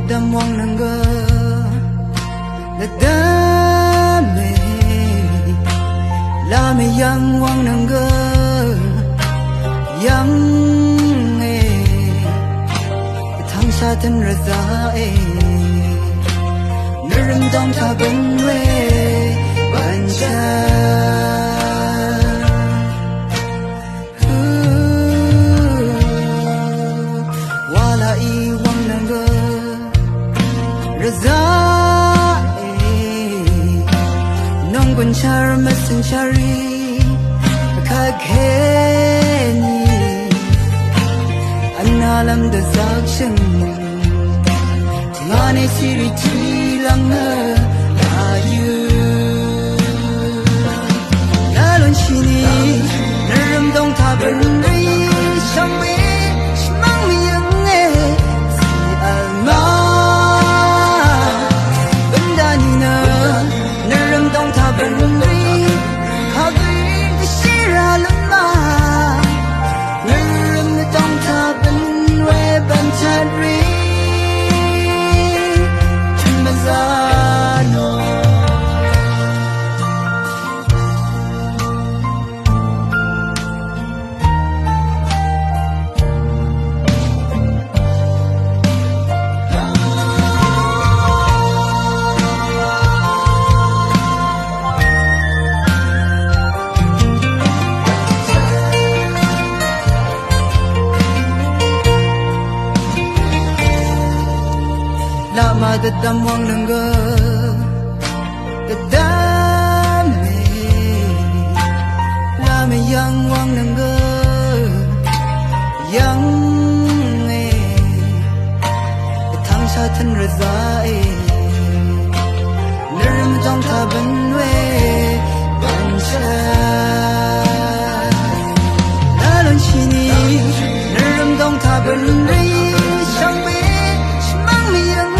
damwang nangga ladame lame yang wang nangga yang thang sa thân raza naram dong tha ben we ban cha wala I wang nangga raza nong gun char masin chari ka kheni analam da zakshin ngane siri chi lang na ayu nalon chini naram dong tha ben ri shang me shmang mi yang e si alma bandani na naram dong tha ben ri ha gri de shira lama naram dong tha ben we ban chadri chimazano lama da damwang nangga dame lame yang wang nangga yang thang sa thân raza naram dong tha ben we ban cha nalon chini naram dong tha ben ri shang me shmang mi yang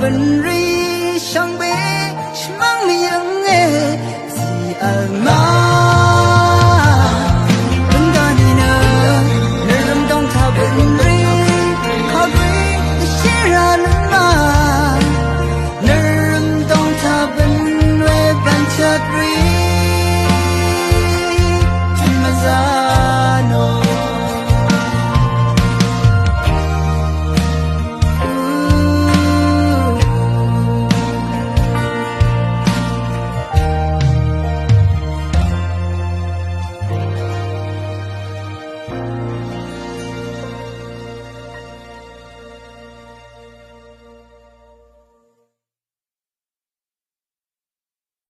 ben